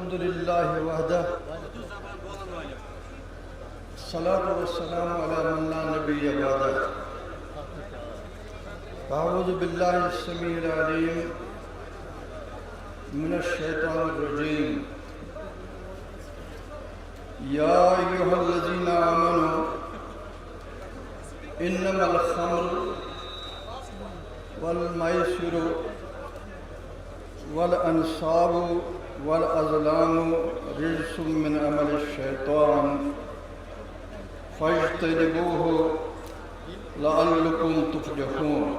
الحمد لله وحده الصلاة والسلام على من لا نبي بعده أعوذ بالله السميع العليم من الشيطان الرجيم يا أيها الذين آمنوا إنما الخمر والميسر والأنصاب والأزلام رجس من عمل الشيطان فاجتنبوه لعلكم تفلحون.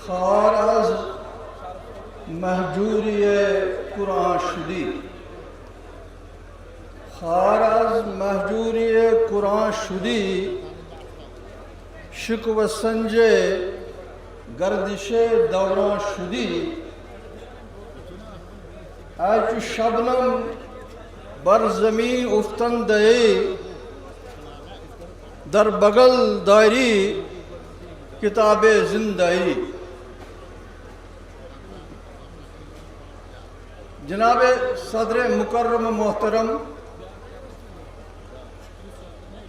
خار از مهجوری قرآن شدی، خار از مهجوری قرآن شدی، شکو سنجے گردش دوران شدی، ایچ شبنم بر زمین افتنده در بغل دائری کتاب زندگی. جناب صدر مکرم محترم،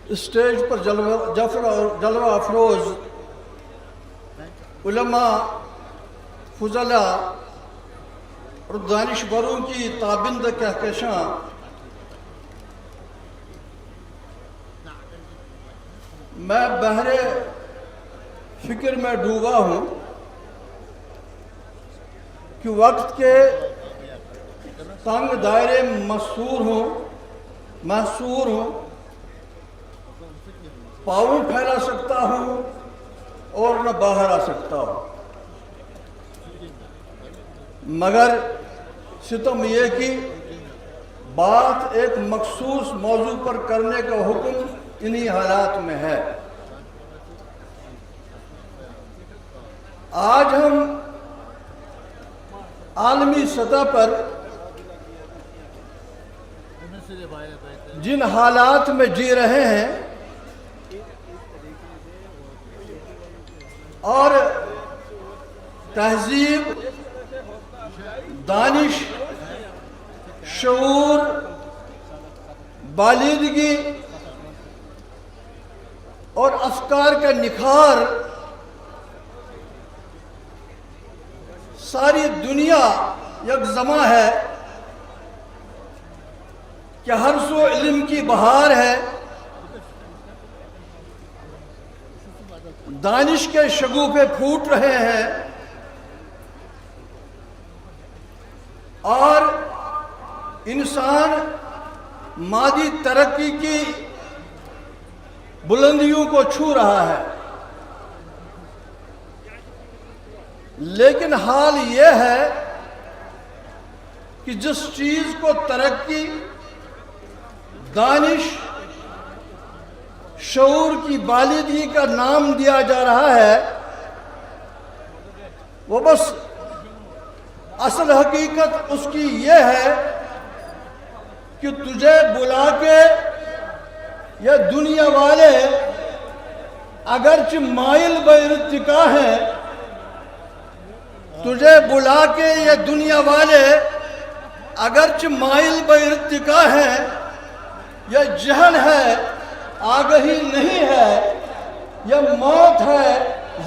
اسٹیج پر جلوہ افروز علماء، فضلاء اور دانشوروں کی تابند کہکشاں، میں بحر فکر میں ڈوبا ہوں کہ وقت کے تنگ دائرے محصور ہوں، پاؤں پھیلا سکتا ہوں اور نہ باہر آ سکتا ہوں، مگر ستم یہ کہ بات ایک مخصوص موضوع پر کرنے کا حکم انہی حالات میں ہے. آج ہم عالمی سطح پر جن حالات میں جی رہے ہیں اور تہذیب، دانش، شعور، بالیدگی اور افکار کا نکھار ساری دنیا یکجمع ہے کہ ہر سو علم کی بہار ہے، دانش کے شگوفے پھوٹ رہے ہیں اور انسان مادی ترقی کی بلندیوں کو چھو رہا ہے. لیکن حال یہ ہے کہ جس چیز کو ترقی، دانش، شعور کی بالیدگی کا نام دیا جا رہا ہے، وہ بس اصل حقیقت اس کی یہ ہے کہ تجھے بلا کے یہ دنیا والے اگرچہ مائل بارتقا ہیں، تجھے بلا کے یہ دنیا والے اگرچہ مائل بارتقا ہیں، یہ جہل ہے، آگہی نہیں ہے، یہ موت ہے،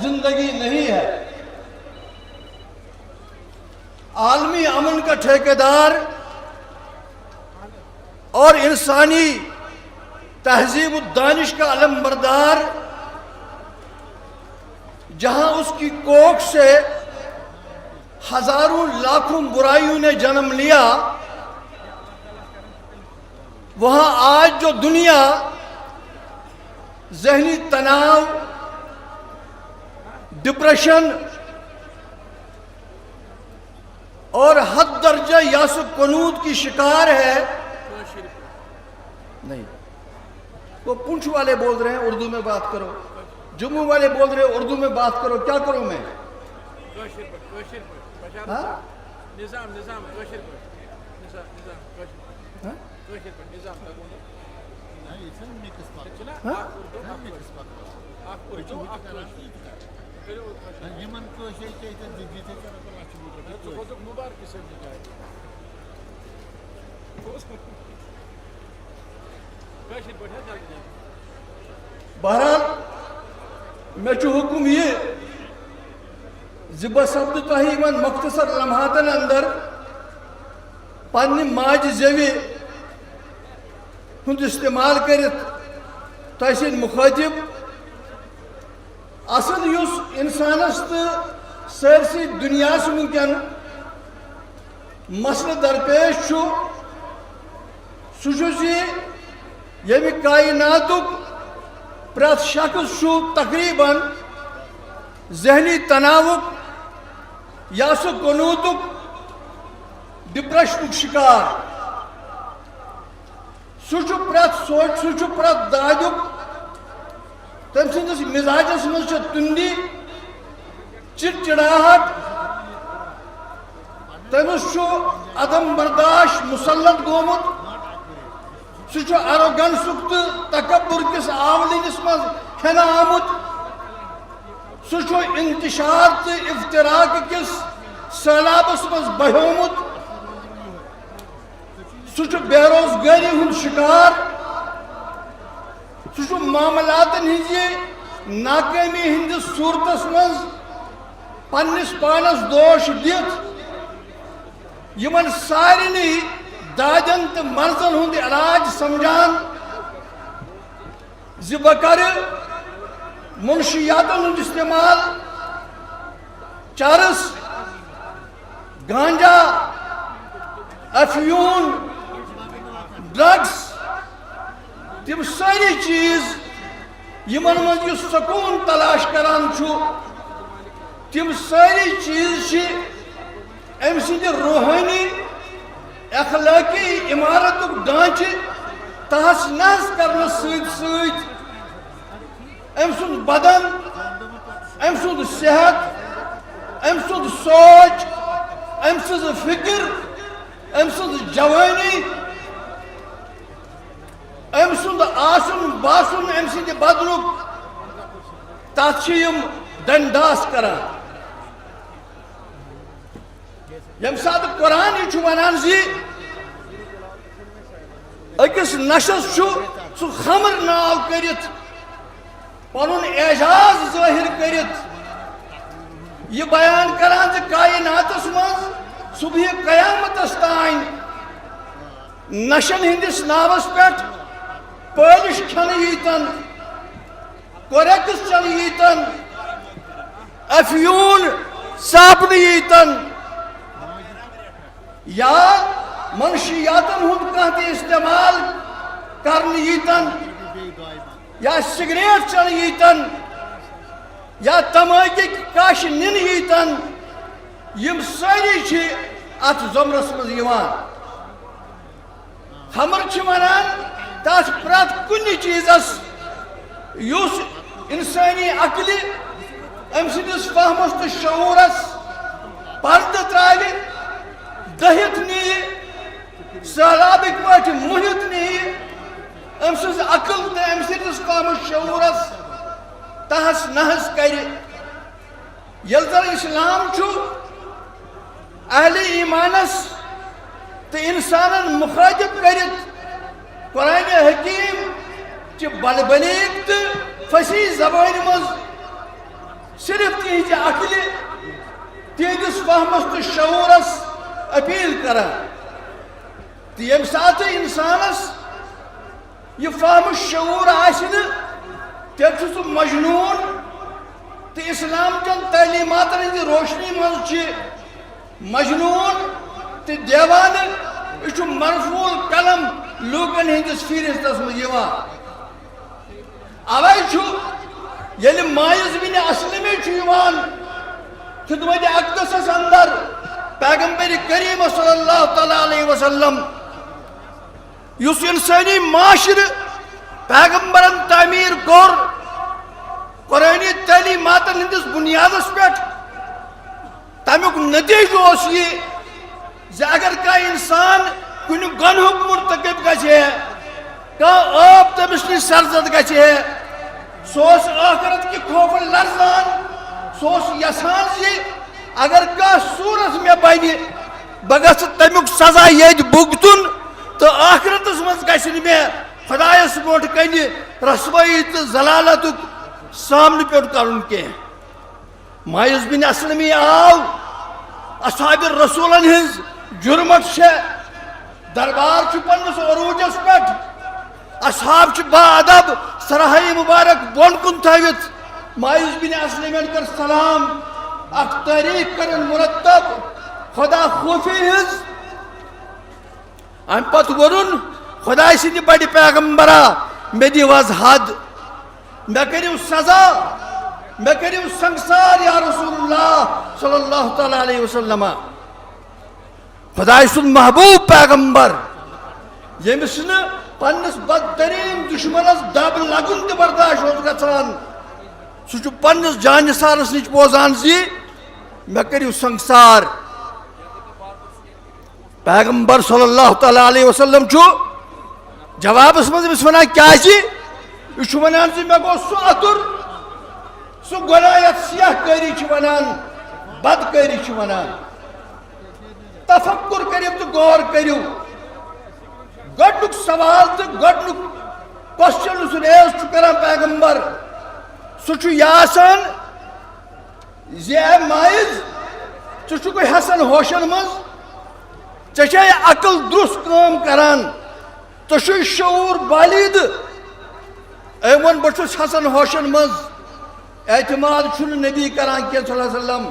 زندگی نہیں ہے. عالمی امن کا ٹھیکیدار اور انسانی تہذیب الدانش کا علمبردار جہاں اس کی کوکھ سے ہزاروں لاکھوں برائیوں نے جنم لیا، وہاں آج جو دنیا ذہنی تناؤ، ڈپریشن اور حد درجہ یاس و قنوط کی شکار ہے، نہیں، وہ پونچھ والے بول رہے ہیں اردو میں بات کرو، جموں والے بول رہے ہیں اردو میں بات کرو، کیا کروں میں؟ نظام بہرحال میں حکم یہ زبہ سبد تہی من مختصر لمحاتن اندر پنہ ماج زوی ہند استعمال کرت تہ سن مخاطب اصل یس انسانس تو سرسی دنیا ونکن مسئلہ درپیش سہ یمہ کائناتک پرت شخص تقریباً ذہنی تناوک یا سہ قنوتک ڈپریشنک شکار سہ پرت سوچ سہ پرت دادک تم سندس مزاجس مز تندی چڑچڑاہٹ تمس عدم برداشت مسلط گومت سہ اروگنسک تو تکبر کس آولینس مز کھینا آمت سہ انتشار تو افتراق کس سیلابس مز بہیومت سہ بے روزگاری ہند شکار سہ معاملات ہز ناکامی ہندس صورتس مز پنس پانس دوش دت یمن سارنی دادن تو مرضن ہند علاج سمجھان بہ کر منشیاتن ہند استعمال چرس گانجا افیون ڈرگس تم ساری چیز یمن من یہ سکون تلاش کران تم ساری چیز ام سند روحانی اخلاقی عمارت ڈانچہ تہس نحس کرنے ست ام سند بدن ام سند صحت ام سند سوچ ام سند فکر ام سند جوانی ام سند آسن باسن ام سند بدنک تات دنداس کران یم سات قرآن یہ ونان زی اکس نشس سہ خمر ناو کرت پنن اعجاز ظاہر کرت یہ بیان کران زِ کائناتس مز صبح قیامتس تائیں نشن ہندس ناوس پہ پالش کھن ییتن کوریکس چل ییتن افیون ساپن ییتن یا منشیاتن ہند کانت استعمال کرن ییتن یا سگریٹ چل ییتن یا تماکی کاش نن ییتن یم ساری ات زمرس مز یوان خمر ونان تس پرت کن چیزس یس انسانی عقل ام سندس فہمس تو شعورس پردہ تراوِ دہت نی سہلابک پہ مہت نی ام سز عقل تو ام سندس فہمس شعورس تہس نحس کر یل زن اسلام اہل ایمانس تو انسانن مخاطب کرت قرآن حکیم چہ بل بلیغ تو فصیح زبان مز صرف تہذ عقل تہندس فہمس تو شعورس اپیل کران تو یم سات انسانس یہ فہم شعور آسن تیل سہ مجنون تو اسلام چن تعلیماتن ہند روشنی مز مجنون تو دیوانہ یہ مرفوع قلم لوکن ہندس فہرستس مز اوے یل مائز بن اسلم خدمت اقدسس اندر پیغمبر کریم صلی اللہ تعالی علیہ وسلم اس انسانی معاشر پیغمبرن تعمیر کور قرآنی تعلیماتن ہندس بنیادس پہ تمیک نتیجہ اس یہ اگر کا انسان کن گنہک مرتکب گھے آب تمس نش سرزد گھے سہ آخرت کہ خوف لرزان سوس یسان زی اگر کا صورت میں بنی بگس تمیک سزا یہ بگتن تو آخرتس مز گھن میں خدایس برو کن رسوائی تو ضلالت سامنے پہ کرن کی مایوس بن اسلمی آو اصحاب رسولن ہز جرمت سے دربار پنس عروجس پہ اصحاب با ادب سراہی مبارک بون کن تھوت مایوس بن اسلمین کر سلام اخ تحریک کرن مرتب خدا خوفی ہز ام پت ورن خدا سند بڑ پیغمبرا مے دی وضاحت مے کریو سزا مے کریو سنگسار یا رسول اللہ صلی اللہ تعالی علیہ وسلم خدا سن محبوب پیغمبر یمس ن پنس بدترین دشمنس دب لگن تہ برداشت اوس گژھان سہ پنس جان سارس نش بوزان زی مے کریو سنگسار پیغمبر صلی اللہ تعالی علیہ وسلم جوابس مز ونان کیا یہ ونان زی مے گو سہ اتر سہ گناہ یتھ سیاہ کاری ونان بدکاری ونان تفکر کریو تو غور کریو گۄڈنیُک سوال تو گۄڈنیُک کوسچن یُس ریز کران پیغمبر سہ یہ آسان زِ اے مائز ژٕ چھُکھ حسن ہوشن مز ژےٚ چھے عقل درست کٲم کران ژٕ چھُے شعور بالید اے وون بہٕ چھُس حسن ہوشن مز اعتماد چھُنہٕ نبی کران کینٛہہ صلی اللہ علیہ وسلم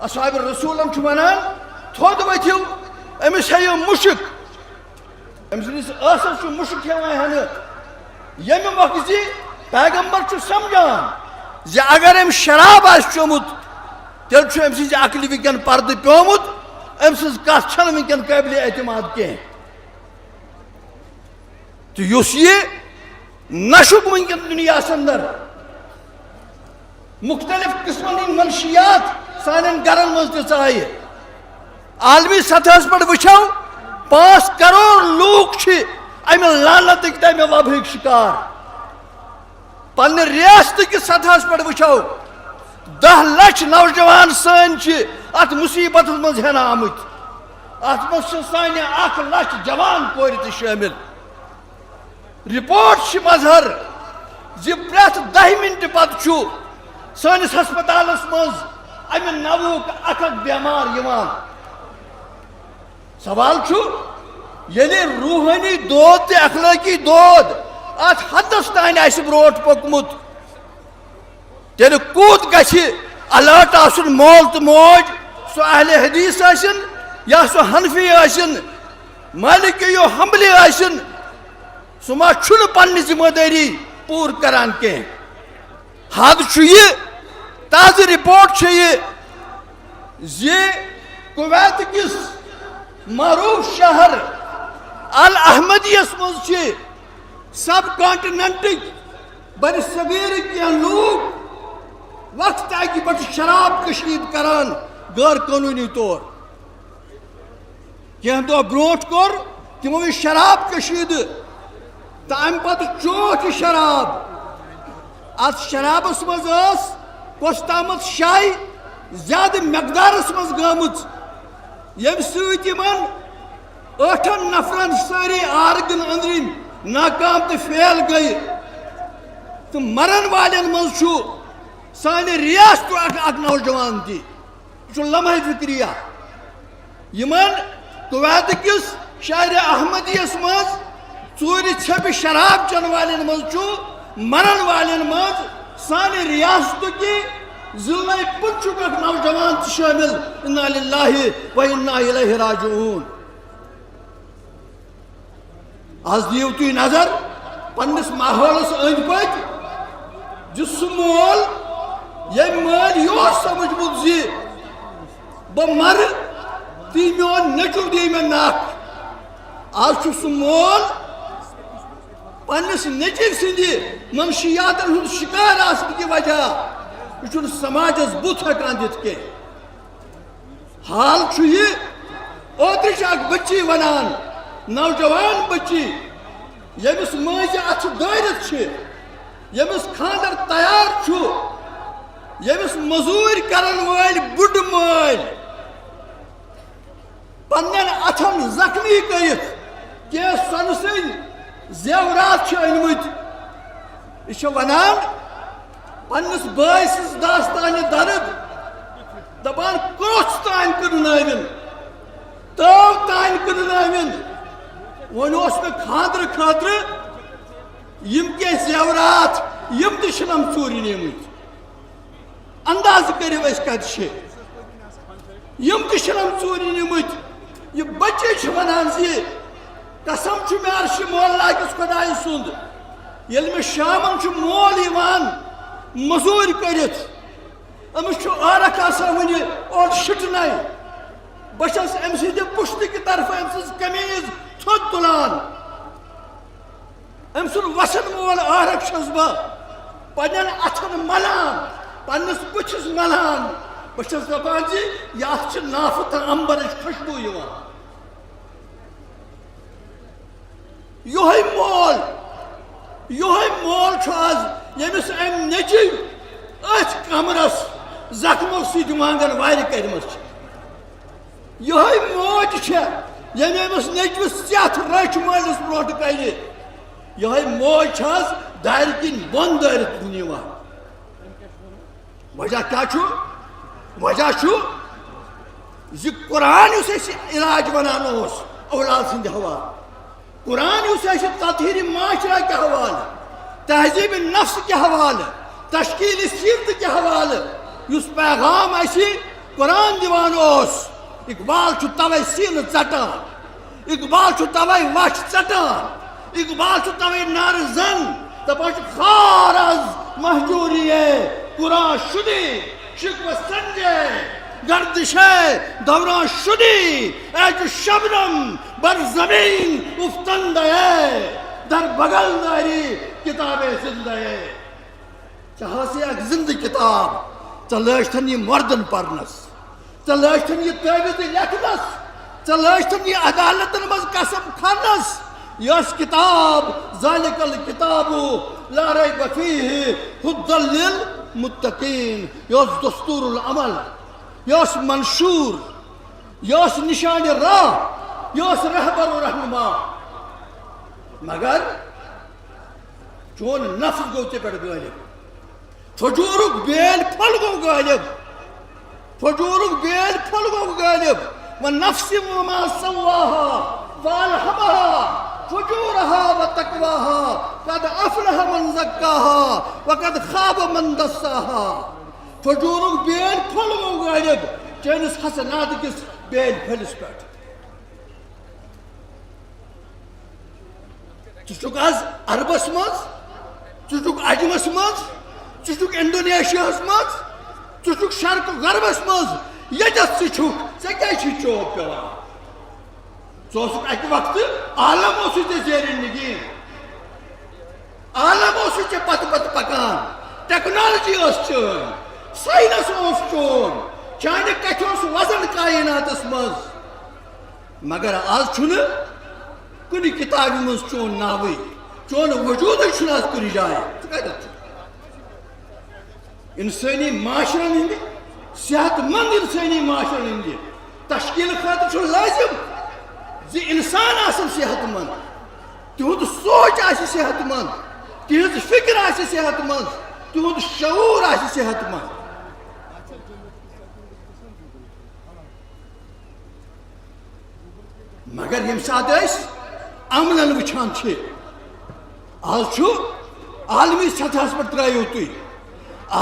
اصحاب رسولم چھُ ونان تھوٚد ؤتھِو أمِس ہیٚیِو مُشک أمۍ سٕنٛدِس ٲسس چھُ مُشک ہٮ۪وان ہٮ۪نہٕ ییٚمہِ مۄکھٕ زِ پیغمبر چھُ سمجھان زِ اگر أمۍ شراب آسہِ چوٚمُت تیٚلہِ چھُ أمۍ سٕنٛزِ عقلہِ وٕنکٮ۪ن پردٕ پیومُت أمۍ سٕنٛز کتھ چھنہٕ وٕنکٮ۪ن قٲبلِ اعتماد کینٛہہ تہٕ یُس یہِ نشُک وٕنکٮ۪ن دُنیاہس اندر مختلف قسمن ہٕنٛدۍ منشیات سانٮ۪ن گرن منٛز تہِ ژایہِ عالمی سطحس پٮ۪ٹھ وٕچھو 5 کروڑ لوٗکھ چھِ امہِ لعنتٕکۍ تہٕ امہِ وبہٕکۍ شکار پننہِ ریاستٕکِس سطحس پٮ۪ٹھ وٕچھو 10 لچھ نوجوان سٲنۍ چھِ اتھ مصیبتس منٛز ہٮ۪نہٕ آمٕتۍ اتھ منٛز چھِ سانہِ 1 لچھ جوان کورِ تہِ شٲمِل رپورٹ چھِ مظہر زِ پرٛٮ۪تھ 10 منٹہِ پتہٕ چھُ سٲنِس ہسپتالس منٛز امہِ نوُک اکھ بٮ۪مار یِوان سوال چھُ ییٚلہِ روحٲنی دود تہٕ اخلٲقی دود اتھ حدس تانۍ آسہِ برونٛٹھ پوٚکمُت تیٚلہِ کوٗت گژھِ الرٹ آسُن مول تہٕ موج سُہ اہلِ حدیث ٲسِن یا سُہ حنفی ٲسِن مالکیو حنبلی ٲسِن سُہ ما چھُنہٕ پننہِ ذمہٕ دٲری پوٗرٕ کران کینٛہہ حد چھُ یہِ تازٕ رپورٹ چھِ یہِ زِ کویت کِس معروف شہر الاحمدیس منٛز چھِ سب کانٹیننٹٕکۍ بر صغیٖرٕکۍ کینٛہہ لوٗکھ وقتہٕ اکہِ پٮ۪ٹھ شراب کشیٖد کران غٲر قونوٗنی طور کینٛہہ دۄہ برونٛٹھ کوٚر تِمو یہِ شراب کشیٖدٕ تہٕ امہِ پتہٕ چوکھ یہِ شراب اتھ شرابس منٛز ٲس کۄس تامتھ شاے زیادٕ مقدارس منٛز گٔمٕژ ییٚمہِ سۭتۍ یِمن 8 نفرن سٲری آرگن أنٛدرِم ناکام تہٕ فیل گٔیہِ تہٕ مرن والٮ۪ن منٛز چھُ سانہِ ریاستُک اکھ نوجوان تہِ یہِ چھُ لمحہ فکریہ یِمن کویت کِس شہرِ احمدیس منٛز ژوٗرِ ژھیٚپہِ شراب چٮ۪ن والٮ۪ن منٛز چھُ مرن والٮ۪ن منٛز سانہِ ریاستُکہِ ضلعے پُنچُک اکھ نوجوان تہِ شٲمِل اِنا لِلّٰہِ و اِنا اِلَیہِ راجعوٗن آز دِیِو تُہۍ نظر پننِس ماحولس أنٛدۍ پٔکۍ زِ سُہ مول ییٚمۍ مٲلۍ یہِ اوس سمجھمُت زِ بہٕ مرٕ تی میون نیٚچُو دی مےٚ نکھ آز چھُ سُہ مول پننِس نیٚچِو سٕنٛدِ منشیاتن ہُنٛد شکار آسنہٕ کہِ وجہ یہِ چھُنہٕ سماجس بُتھ ہٮ۪کان دِتھ کینٛہہ حال چھُ یہِ اوترٕ چھِ اکھ بٔچی ونان نوجوان بٔچی ییٚمِس مٲنزِ اتھٕ دٲرِتھ چھِ ییٚمِس خانٛدر تیار چھُ یمس مزور کرن وال بڑ مال پنن اتھن زخمی کرت کہ سن سن زیورات انمت یہ ونان پنس بٲے سٕنٛز داستانہِ درد دپان کروٚس تام کٕننٲوِن تٲو تام کٕننٲوِن وۄنۍ اوس مےٚ خاندرٕ خٲطرٕ یِم کینٛہہ زیورات یِم تہِ چھِنم ژوٗرِ نِمٕتۍ اندازٕ کٔرِو أسۍ کتہِ چھِ یِم تہِ چھِنم ژوٗرِ نِمٕتۍ یہِ بچہِ چھِ ونان زِ قسم چھُ مےٚ عرشہِ مولا کِس خۄدایہِ سُنٛد ییٚلہِ مےٚ شامن چھُ مول یِوان مزوٗرۍ کٔرِتھ أمِس چھُ عٲرق آسان وٕنہِ اورٕ شِٹنَے بہٕ چھَس أمۍ سٕنٛدِ پُشتہٕ کہِ طرفہٕ أمۍ سٕنٛز قمیٖض تھوٚد تُلان أمۍ سُنٛد وَسن وول عٲرق چھُس بہٕ پنٛنٮ۪ن اَتھن ملان پنٛنِس بٕتھِس ملان بہٕ چھَس دپان زِ یہِ اَتھ چھِ نافہٕ تہٕ امبرٕچ خُشبوٗ یِوان یِہوٚے مول چھُ آز ییٚمِس أمۍ نیٚچِو أتھۍ کمرس زخمو سۭتۍ وانٛگن وارِ کٔرمٕژ چھِ یِہوٚے موج چھےٚ ییٚمۍ أمِس نیٚچوِس سٮ۪تھ رٔچھۍ مٲلِس برونٛٹھ کنہِ یِہوٚے موج چھِ آز دارِ کِنۍ بۄن دٲرِتھ نِوان وجہ کیٛاہ چھُ وجہ چھُ زِ قرآن یُس اَسہِ علاج ونان اوس اولاد سٕنٛدِ حوالہٕ قرآن یُس اَسہِ تطہیٖرِ معاشرہ کہِ حوالہٕ تہذیٖبِ نفس کہِ حوالہٕ تشکیٖلِ سیٖرتہٕ کہِ حوالہٕ یُس پیغام اَسہِ قرآن دِوان اوس اقبال چھُ تَوَے سیٖنہٕ ژٹان اقبال چھُ تَوَے وَچھ ژٹان اقبال چھُ تَوَے نعرٕ زن دپان چھُ خار از محجوٗری قرآن شُدی شکوہ سنجے گردش ہے دوران شدی اے جو شبنم بر زمین افتند ہے در بغل داری کتاب زندہ ہے چاہا سے ایک زندہ کتاب چلاشتن یہ مردن پرنس چلاشتن یہ تعویذ لکھنس چلاشتن یہ عدالتن مز قسم کھانس یس کتاب ذالک الکتاب لا ریب فیہ ہدی للمتقین یس دستور العمل یس منشور یس نشان راہ یس رہبر و رہنما مگر چون نفس گو تے پہ غالب فجورک بیل پھل گو غالب فجورک بیل پھل گو غالب ونفس وما سواها فالهمها فجورها وتقواها قد افلح من زكاها وقد خاب من دساها فجورک بیل پھل گو غالب چانس حسنات کس بیل پھلس پہ ژٕ آز عربس مز ژٕ عجمس مز ژٕ انڈونیشیاہس مز ژٕ شرق غربس مز یتس ژٕ ژےٚ کیٛازِ چھُے چوب پیوان ژٕ اوسُکھ اکہِ وقتہٕ عالم اوسُے ژےٚ زیرِ نگیٖن عالم اوسُے ژےٚ پتہٕ پتہٕ پکان ٹیکنالوجی ٲس چٲنۍ ساینس اوس چون چانہِ کتھِ اوس وزن کائناتس منٛز مگر آز چھُنہٕ کُنہِ کتابہِ منٛز چون ناوٕے چون وجوٗدٕے چھُنہٕ آز کُنہِ جایہِ ژٕ کتٮ۪تھ چھُکھ انسٲنی معاشرن ہٕنٛدِ صحت مند انسٲنی معاشرن ہٕنٛدِ تشکیٖل خٲطرٕ چھُ لٲزم زِ انسان آسن صحت مند تِہُنٛد سونٛچ آسہِ صحت مند تِہنٛز فکر آسہِ صحت مند تِہُنٛد شعوٗر آسہِ صحت مند مگر ییٚمہِ ساتہٕ أسۍ عملن وٕچھان چھِ آز چھُ عالمی سطحس پٮ۪ٹھ ترٛٲیِو تُہۍ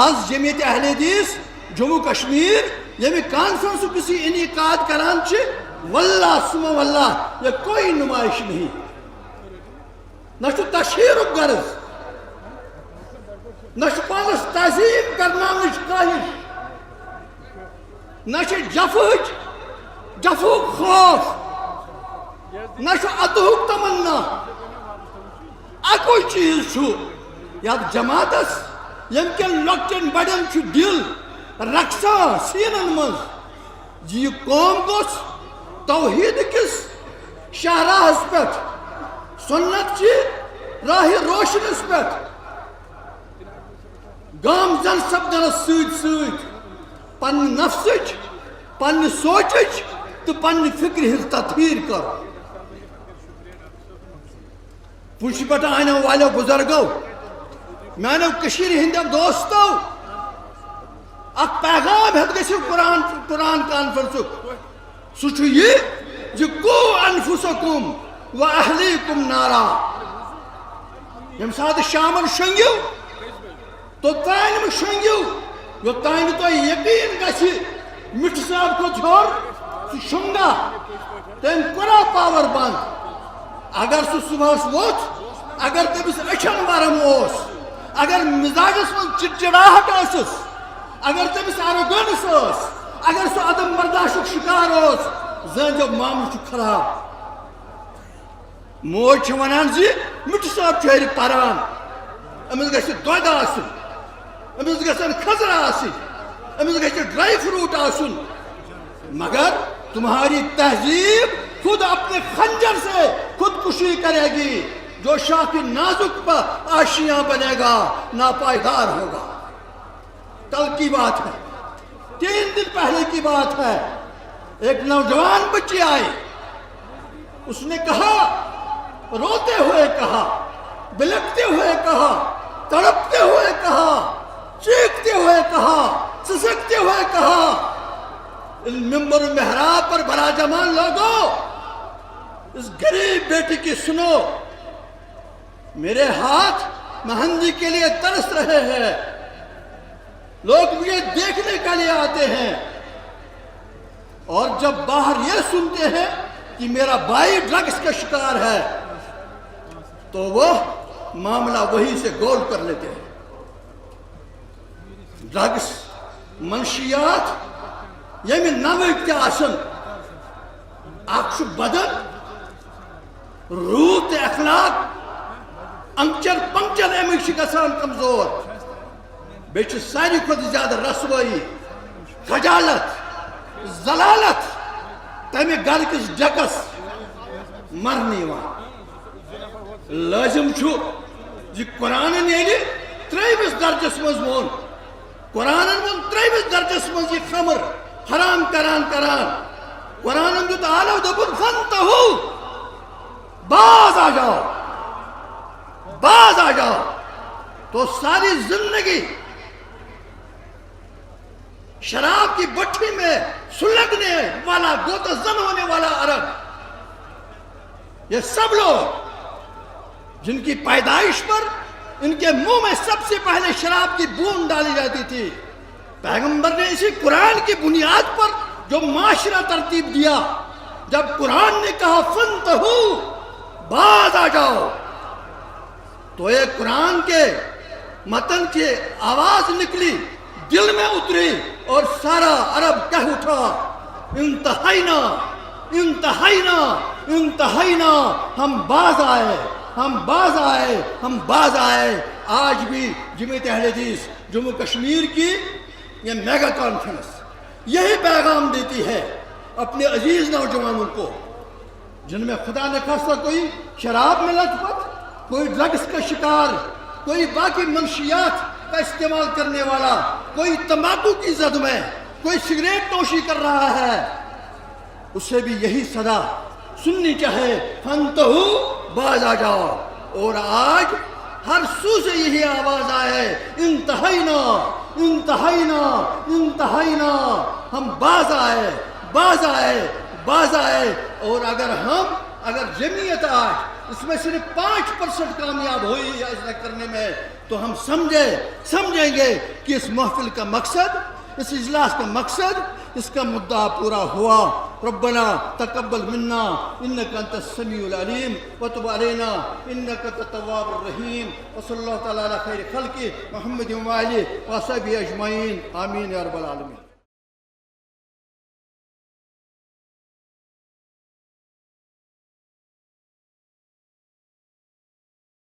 آز جمعیت اہل حدیث جموں کشمیر ییٚمہِ کانفرنسُک یُس یہِ انعقاد کران چھِ واللہ سُمہ واللہ یہ کوئی نمائش نہیں نہ چھُ تشہیرُک غرض نہ چھُ پانس تعظیٖم کرناونٕچ خٲہِش نہ چھِ جفُک خوف نہ چھُ عطہُک تمنا اکُے چیٖز چھُ یتھ جماعتس ییٚمہِ کٮ۪ن لۄکٹٮ۪ن بڑٮ۪ن چھُ دِل رقصان سیٖنن منٛز زِ یہِ قوم گوٚژھ توحیٖد کِس شاہراہس پٮ۪ٹھ سنت چہِ راہِ روشنس پٮ۪ٹھ گامزن سپدنس سۭتۍ سۭتۍ پننہِ نفسٕچ پننہِ سونچٕچ تہٕ پننہِ فکرِ ہٕنٛز تطہیٖر کر پُنچہِ پٮ۪ٹھ آنو والیو بُزرگو میانو کٔشیٖرِ ہٕنٛدیو دوستو اکھ پیغام ہیٚتھ گٔژھِو قرآن کانفرنسُک سُہ چھُ یہِ زِ قوٗ انفُسکُم و اہلیکُم نارا ییٚمہِ ساتہٕ شامن شۄنٛگِو توٚتانۍ مہٕ شۄنٛگِو یوٚتانۍ نہٕ تۄہہِ یقیٖن گژھِ مِٹھٕ صٲب کھوٚت ہیوٚر سُہ شۄنٛگا تٔمۍ کوٚرا پاور بنٛد اگر سُہ صبحس ووٚتھ اگر تٔمِس أچھن ورم اوس اگر مزاجس منٛز چِڑچِڑاہٹ ٲسٕس اگر تٔمِس اروگنس ٲس اگر سُہ عدم برداشُک شِکار اوس زٲنۍزیو معاملہٕ چھُ خراب موج چھِ ونان زِ مِٹھٕ صٲب چھُ ہیٚرِ پران أمِس گژھِ دۄد آسُن أمِس گژھن کھٔزرٕ آسٕنۍ أمِس گژھِ ڈرائی فروٹ آسُن مگر تمہاری تہذیب خود اپنے خنجر سے خودکشی کرے گی جو شاخ نازک پر آشیاں بنے گا ناپائیدار ہوگا کل کی بات ہے 3 دن پہلے کی بات ہے ایک نوجوان بچی آئی اس نے کہا روتے ہوئے کہا بلکتے ہوئے کہا تڑپتے ہوئے کہا چیختے ہوئے کہا سسکتے ہوئے کہا ممبر محراب پر براجمان لوگوں اس غریب بیٹی کی سنو میرے ہاتھ مہندی کے لیے ترس رہے ہیں لوگ مجھے دیکھنے کے لیے آتے ہیں اور جب باہر یہ سنتے ہیں کہ میرا بھائی ڈرگس کا شکار ہے تو وہ معاملہ وہی سے گول کر لیتے ہیں ڈرگس منشیات ییٚمہِ نوٕکۍ تہِ آسن اکھ چھُ بدن روح تہٕ اخلاق انکچر پنکچر امیُک چھِ گژھان کمزور بیٚیہِ چھِ ساروی کھۄتہٕ زیادٕ رسوٲیی خجالت ضلالت تمہِ گرٕکِس ڈیکس مرنہٕ یِوان لٲزِم چھُ زِ قرآنن ییٚلہِ 3مِس درجس منٛز ووٚن قرآنن ووٚن 3مِس درجس منٛز یہِ خمر حرام کران قرآن دیُت آلو دوٚپُن فانتہو باز آ جاؤ تو ساری زندگی شراب کی بٹھی میں سلگنے والا گوتہ زن ہونے والا عرب یہ سب لوگ جن کی پیدائش پر ان کے منہ میں سب سے پہلے شراب کی بوند ڈالی جاتی تھی پیغمبر نے اسی قرآن کی بنیاد پر جو معاشرہ ترتیب دیا جب قرآن نے کہا فانتہو باز آ جاؤ تو ایک قرآن کے متن کی آواز نکلی دل میں اتری اور سارا عرب کہہ اٹھا انتہینا انتہینا انتہینا ہم باز آئے آج بھی جمعیت اہل حدیث جموں کشمیر کی یہ میگا کانفرنس یہی پیغام دیتی ہے اپنے عزیز نوجوانوں کو جن میں خدا نے خاصا کوئی شراب میں لت پت کوئی ڈرگس کا شکار کوئی باقی منشیات کا استعمال کرنے والا کوئی تمباکو کی زد میں کوئی سگریٹ نوشی کر رہا ہے اسے بھی یہی صدا سننی چاہے فانتہو باز آ جاؤ اور آج ہر سو سے یہی آواز آئے انتہینا انتہینا انتہینا ہم باز آئے اور اگر جمعیت آج اس میں صرف 5% کامیاب ہوئی ہے اس کرنے میں تو ہم سمجھیں گے کہ اس محفل کا مقصد اس اجلاس کا مقصد اس کا مدعا پورا ہوا ربنا تقبل منا انك انت السميع العليم وتب علينا انك انت التواب الرحيم وصلى الله تعالى على خير خلقه محمد وآله وصحبه اجمعين آمين يا رب العالمين.